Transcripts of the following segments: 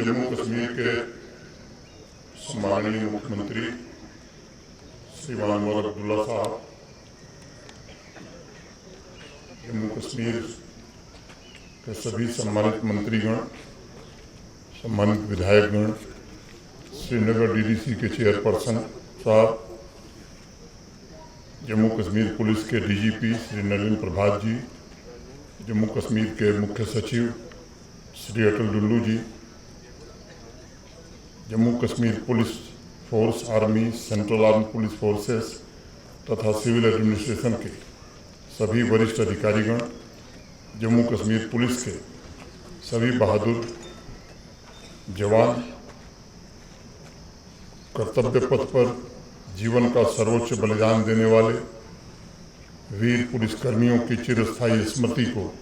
जम्मू कश्मीर के सम्माननीय मुख्यमंत्री श्रीमान अनवर अब्दुल्ला साहब, जम्मू कश्मीर के सभी सम्मानित मंत्रीगण, सम्मानित विधायकगण, श्रीनगर डीडीसी के चेयरपर्सन साहब, जम्मू कश्मीर पुलिस के डीजीपी श्री नरेंद्र प्रभात जी, जम्मू कश्मीर के मुख्य सचिव Shri Atal Dulloo ji, Jammu Kashmir police force, army, central arm police forces तथा सिविल एडमिनिस्ट्रेशन के सभी वरिष्ठ अधिकारीगण, जम्मू कश्मीर पुलिस के सभी बहादुर जवान, कर्तव्य पथ पर जीवन का सर्वोच्च बलिदान देने वाले वीर पुलिसकर्मियों की चिरस्थायी स्मृति को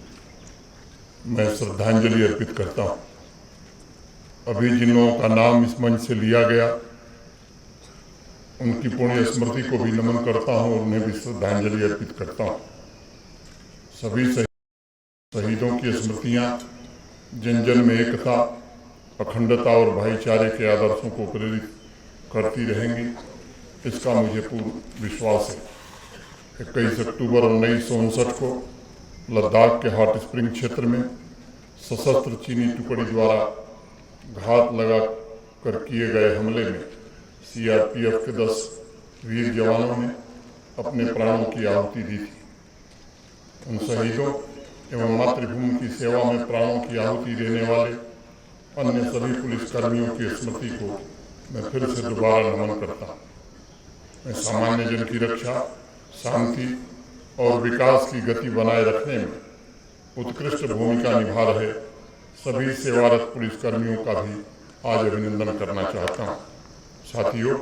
मैं श्रद्धांजलि अर्पित करता हूँ। अभी जिन लोगों का नाम इस मंच से लिया गया, उनकी पुण्य स्मृति को भी नमन करता हूँ और उन्हें भी श्रद्धांजलि अर्पित करता हूँ। सभी शहीदों की स्मृतियाँ जन जन में एकता, अखंडता और भाईचारे के आदर्शों को प्रेरित करती रहेंगी, इसका मुझे पूर्ण विश्वास है। 21 अक्टूबर 1959 को लद्दाख के हॉट स्प्रिंग क्षेत्र में सशस्त्र चीनी टुकड़ी द्वारा घात लगा कर किए गए हमले में सीआरपीएफ के 10 वीर जवानों ने अपने प्राणों की आहुति दी थी। उन शहीदों एवं मातृभूमि की सेवा में प्राणों की आहुति देने वाले अन्य सभी पुलिसकर्मियों की स्मृति को मैं फिर से दोबारा नमन करता हूँ। मैं सामान्य जन की रक्षा, शांति और विकास की गति बनाए रखने में उत्कृष्ट भूमिका निभा रहे सभी सेवारत पुलिसकर्मियों का भी आज अभिनंदन करना चाहता हूँ। साथियों,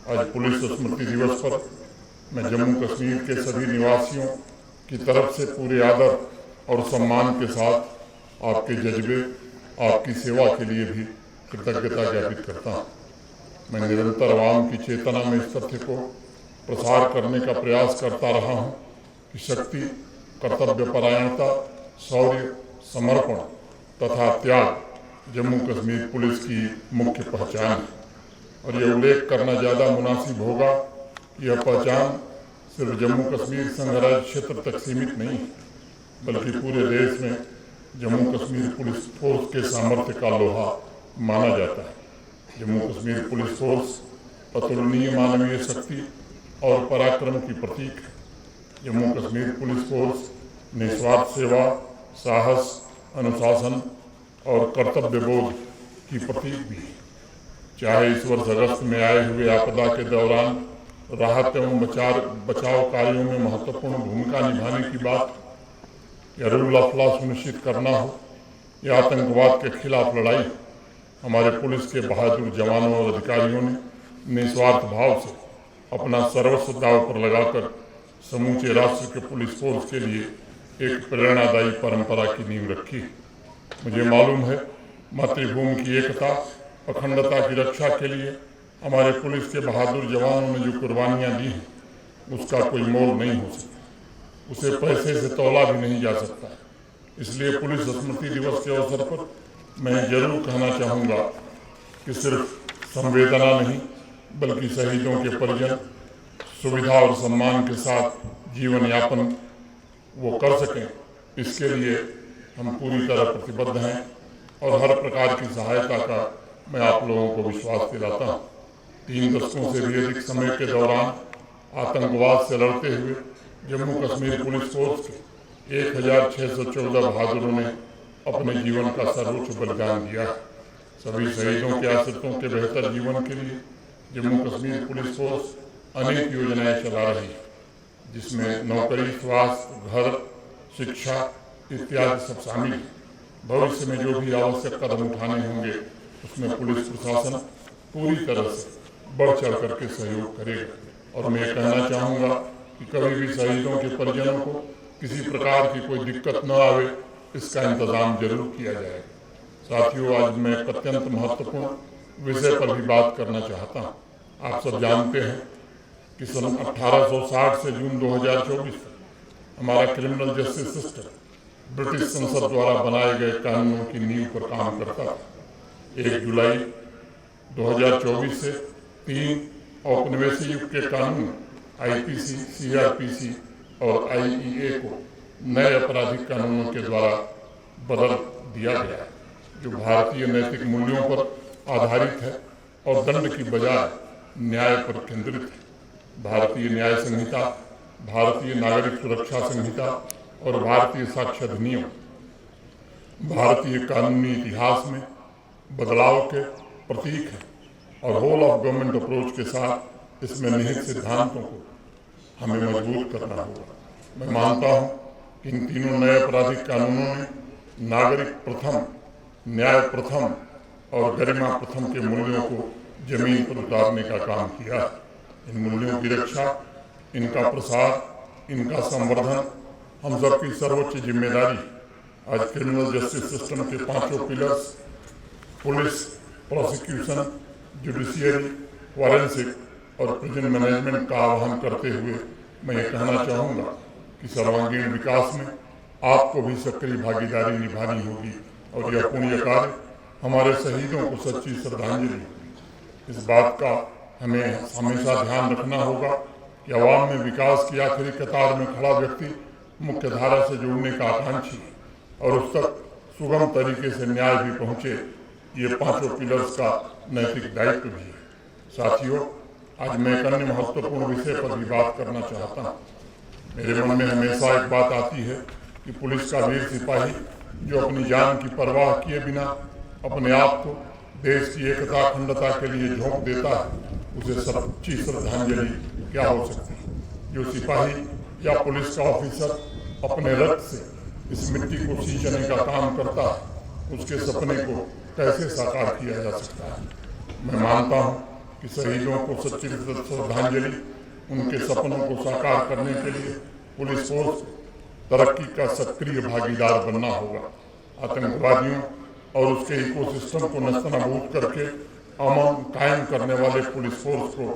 आज पुलिस स्मृति दिवस पर मैं जम्मू कश्मीर के सभी निवासियों की तरफ से पूरे आदर और सम्मान के साथ आपके जज्बे, आपकी सेवा के लिए भी कृतज्ञता ज्ञापित करता हूँ। मैं निरंतर आवाम की चेतना में इस तथ्य को प्रसार करने का प्रयास करता रहा हूँ कि शक्ति, कर्तव्यपरायणता, शौर्य, समर्पण तथा त्याग जम्मू कश्मीर पुलिस की मुख्य पहचान है। और यह उल्लेख करना ज़्यादा मुनासिब होगा कि यह पहचान सिर्फ जम्मू कश्मीर संघराज्य क्षेत्र तक सीमित नहीं है, बल्कि पूरे देश में जम्मू कश्मीर पुलिस फोर्स के सामर्थ्य का लोहा माना जाता है। जम्मू कश्मीर पुलिस फोर्स अतुलनीय मानवीय शक्ति और पराक्रम की प्रतीक है। जम्मू कश्मीर पुलिस फोर्स निस्वार्थ सेवा, साहस, अनुशासन और कर्तव्य बोध की प्रतीक भी है। चाहे इस वर्ष अगस्त में आए हुए आपदा के दौरान राहत एवं बचाव कार्यों में महत्वपूर्ण भूमिका निभाने की बात, या रूल ऑफ लॉ सुनिश्चित करना हो, या आतंकवाद के खिलाफ लड़ाई, हमारे पुलिस के बहादुर जवानों और अधिकारियों ने निस्वार्थ भाव से अपना सर्वस्व दांव पर लगाकर समूचे राष्ट्र के पुलिस फोर्स के लिए एक प्रेरणादायी परंपरा की नींव रखी है। मुझे मालूम है, मातृभूमि की एकता, अखंडता की रक्षा के लिए हमारे पुलिस के बहादुर जवानों ने जो कुर्बानियाँ दी हैं, उसका कोई मोल नहीं हो सकता, उसे पैसे से तौला भी नहीं जा सकता। इसलिए पुलिस स्मृति दिवस के अवसर पर मैं जरूर कहना चाहूँगा कि सिर्फ संवेदना नहीं, बल्कि शहीदों के परिजन सुविधा और सम्मान के साथ जीवन यापन वो कर सकें, इसके लिए हम पूरी तरह प्रतिबद्ध हैं और हर प्रकार की सहायता का मैं आप लोगों को विश्वास दिलाता हूँ। 3 दशकों से भी अधिक समय के दौरान आतंकवाद से लड़ते हुए जम्मू कश्मीर पुलिस फोर्स के 1614 बहादुरों ने अपने जीवन का सर्वोच्च बलिदान दिया। सभी शहीदों के आश्रितों के बेहतर जीवन के लिए जम्मू कश्मीर पुलिस फोर्स अनेक योजनाएं चला रही है, जिसमें नौकरी, स्वास्थ्य, घर, शिक्षा इत्यादि सब शामिल है। भविष्य में जो भी आवश्यक कदम उठाने होंगे, उसमें पुलिस प्रशासन पूरी तरह से बढ़ चढ़ करके सहयोग करेगा। और मैं कहना चाहूँगा कि कभी भी शहीदों के परिजनों को किसी प्रकार की कोई दिक्कत न आवे, इसका इंतजाम जरूर किया जाएगा। साथियों, आज मैं एक अत्यंत महत्वपूर्ण विषय पर भी बात करना चाहता हूँ। आप सब जानते हैं कि सन 1860 से जून 2024 तक हमारा क्रिमिनल जस्टिस सिस्टम ब्रिटिश संसद द्वारा बनाए गए कानूनों की नींव पर काम करता था। 1 जुलाई 2024 से 3 औपनिवेशिक युग के कानून आईपीसी, सीआरपीसी और आईईए को नए आपराधिक कानूनों के द्वारा बदल दिया गया, जो भारतीय नैतिक मूल्यों पर आधारित है और दंड की बजाय न्याय पर केंद्रित है। भारतीय न्याय संहिता, भारतीय नागरिक सुरक्षा संहिता और भारतीय साक्ष्य अधिनियम भारतीय कानूनी इतिहास में बदलाव के प्रतीक है और होल ऑफ गवर्नमेंट अप्रोच के साथ इसमें निहित सिद्धांतों को हमें मजबूत करना होगा। मैं मानता हूं कि इन तीनों नए आपराधिक कानूनों ने नागरिक प्रथम, न्याय प्रथम और गरिमा प्रथम के मूल्यों को जमीन पर उतारने का काम किया है। इन मूल्यों की रक्षा, इनका प्रसार, इनका संवर्धन हम सबकी सर्वोच्च जिम्मेदारी। आज क्रिमिनल जस्टिस सिस्टम के 5 pillars police, prosecution, judiciary, forensic और प्रिजन मैनेजमेंट का आह्वान करते हुए मैं ये कहना चाहूँगा कि सर्वांगीण विकास में आपको भी सक्रिय भागीदारी निभानी होगी और यह पुण्य कार्य हमारे शहीदों को सच्ची श्रद्धांजलि। इस बात का हमें हमेशा ध्यान रखना होगा कि अवाम में विकास की आखिरी कतार में खड़ा व्यक्ति मुख्य धारा से जुड़ने का आकांक्षी और उस तक सुगम तरीके से न्याय भी पहुँचे, ये 5 पिलर्स का नैतिक दायित्व भी है। साथियों, आज मैं एक अन्य महत्वपूर्ण विषय पर भी बात करना चाहता हूँ। मेरे मन में हमेशा एक बात आती है कि पुलिस का वीर सिपाही जो अपनी जान की परवाह किए बिना अपने आप को देश की एकता, अखंडता के लिए झोंक देता है, उसे सच्ची श्रद्धांजलि क्या हो सकती है। जो सिपाही या पुलिस का ऑफिसर अपने रक्त से इस मिट्टी को सींचने का काम करता है, उसके सपने को कैसे साकार किया जा सकता है। मैं मानता हूँ कि शहीदों को सच्ची श्रद्धांजलि, उनके सपनों को साकार करने के लिए पुलिस फोर्स तरक्की का सक्रिय भागीदार बनना होगा। आतंकवादियों और उसके इकोसिस्टम को नस्तनाबूद करके अमन कायम करने वाले पुलिस फोर्स को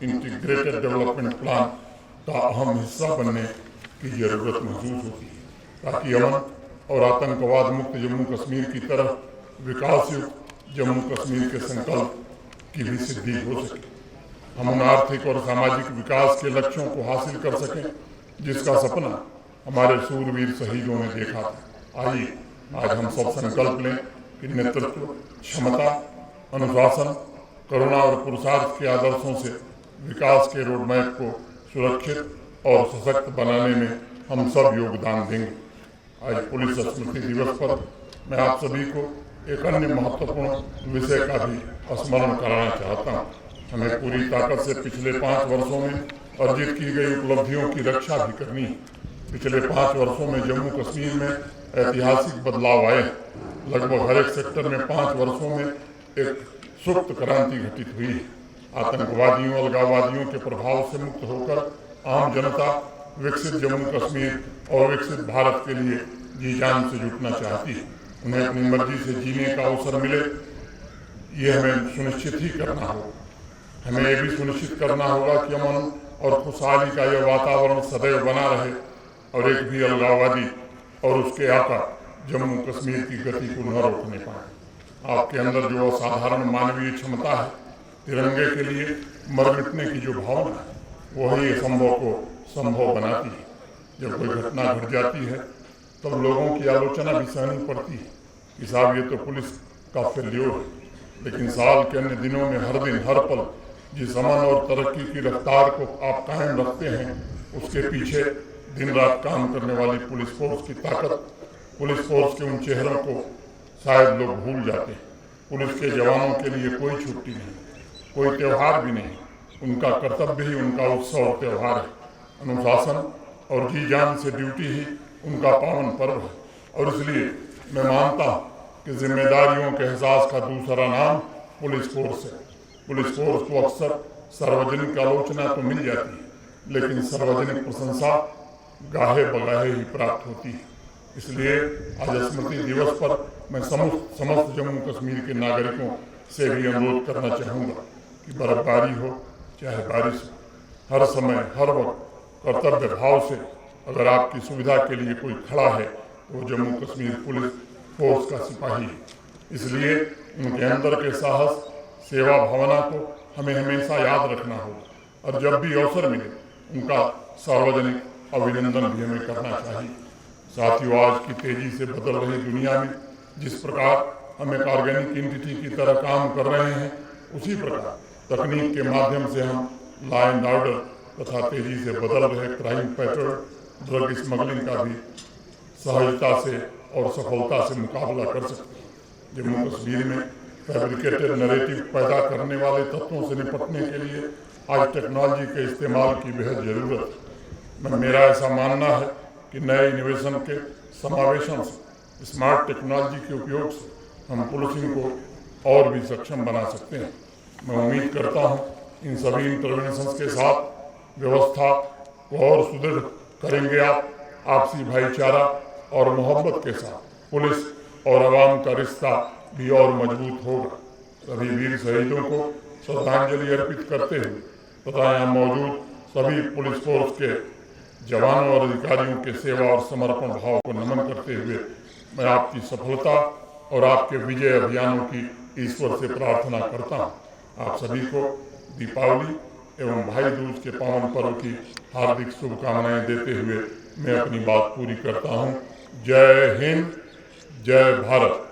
इंटीग्रेटेड डेवलपमेंट प्लान का अहम हिस्सा बनने की जरूरत महसूस होती है, ताकि अमन और आतंकवाद मुक्त जम्मू कश्मीर की तरफ विकास युक्त जम्मू कश्मीर के संकल्प की भी सिद्धि हो सके। हम उन आर्थिक और सामाजिक विकास के लक्ष्यों को हासिल कर सकें जिसका सपना हमारे सूरवीर शहीदों ने देखा था। आइए आज हम सब संकल्प लें कि नेतृत्व, क्षमता, अनुशासन, करुणा और पुरुषार्थ के आदर्शों से विकास के रोडमैप को सुरक्षित और सशक्त बनाने में हम सब योगदान देंगे। आज पुलिस स्मृति दिवस पर मैं आप सभी को एक अन्य महत्वपूर्ण विषय का भी स्मरण कराना चाहता हूँ। हमें पूरी ताकत से पिछले 5 वर्षों में अर्जित की गई उपलब्धियों की रक्षा भी करनी है। पिछले 5 वर्षों में जम्मू कश्मीर में ऐतिहासिक बदलाव आए। लगभग हर एक सेक्टर में 5 वर्षों में एक सुप्त क्रांति घटित हुई है। आतंकवादियों, अलगाववादियों के प्रभाव से मुक्त होकर आम जनता विकसित जम्मू कश्मीर और विकसित भारत के लिए जी जान से जुटना चाहती है। उन्हें अपनी मर्जी से जीने का अवसर मिले, ये हमें सुनिश्चित ही करना होगा। हमें ये भी सुनिश्चित करना होगा कि अमन और खुशहाली का यह वातावरण सदैव बना रहे और एक भी अलगाववादी और उसके आका जम्मू कश्मीर की गति को न रोकने पाए। आपके अंदर जो असाधारण मानवीय क्षमता है, तिरंगे के लिए मर मिटने की जो भावना है, वही असंभव को संभव बनाती है। जब कोई घटना घट जाती है तब लोगों की आलोचना भी सहनी पड़ती है कि साहब ये तो पुलिस का फेल्योर है, लेकिन साल के अन्य दिनों में हर दिन हर पल जिस अमन और तरक्की की रफ्तार को आप कायम रखते हैं, उसके पीछे दिन रात काम करने वाली पुलिस फोर्स की ताकत, पुलिस फोर्स के उन चेहरों को शायद लोग भूल जाते हैं। पुलिस के जवानों के लिए कोई छुट्टी नहीं, कोई त्यौहार भी नहीं, उनका कर्तव्य ही उनका उत्सव और त्यौहार है। अनुशासन और जी जान से ड्यूटी ही उनका पावन पर्व है और इसलिए मैं मानता हूँ कि जिम्मेदारियों के एहसास का दूसरा नाम पुलिस फोर्स है। पुलिस फोर्स को अक्सर सार्वजनिक आलोचना तो मिल जाती है, लेकिन सार्वजनिक प्रशंसा गाहे बगाहे ही प्राप्त होती है। इसलिए आज स्मृति दिवस पर मैं समस्त जम्मू कश्मीर के नागरिकों से भी अनुरोध करना चाहूँगा कि बर्फबारी हो चाहे बारिश हो, हर समय हर वक्त कर्तव्य भाव से अगर आपकी सुविधा के लिए कोई खड़ा है तो वो जम्मू कश्मीर पुलिस फोर्स का सिपाही है। इसलिए उनके अंदर के साहस, सेवा भावना को हमें हमेशा याद रखना होगा और जब भी अवसर मिले उनका सार्वजनिक अभिनंदन भी हमें करना चाहिए। साथियों, आज की तेजी से बदल रही दुनिया में जिस प्रकार हम एक ऑर्गेनिक एंटिटी की तरह काम कर रहे हैं, उसी प्रकार तकनीक के माध्यम से हम लॉ एंड ऑर्डर तथा तेजी से बदल रहे क्राइम पैटर्न, ड्रग स्मगलिंग का भी सहजता से और सफलता से मुकाबला कर सकते हैं। जम्मू कश्मीर में फैब्रिकेटेड नैरेटिव पैदा करने वाले तत्वों से निपटने के लिए आज टेक्नोलॉजी के इस्तेमाल की बेहद ज़रूरत है। मेरा ऐसा मानना है कि नए इनोवेशन के समावेशन से, स्मार्ट टेक्नोलॉजी के उपयोग से हम पुलिसिंग को और भी सक्षम बना सकते हैं। मैं उम्मीद करता हूँ इन सभी इंटरवेंशंस के साथ व्यवस्था को और सुदृढ़ करेंगे आप। आपसी भाईचारा और मोहब्बत के साथ पुलिस और आवाम का रिश्ता भी और मजबूत होगा। सभी वीर शहीदों को श्रद्धांजलि अर्पित करते हुए तथा यहाँ मौजूद सभी पुलिस फोर्स के जवानों और अधिकारियों के सेवा और समर्पण भाव को नमन करते हुए मैं आपकी सफलता और आपके विजय अभियानों की ईश्वर से प्रार्थना करता हूँ। आप सभी को दीपावली एवं भाई दूज के पावन पर्व की हार्दिक शुभकामनाएं देते हुए मैं अपनी बात पूरी करता हूँ। जय हिंद, जय भारत।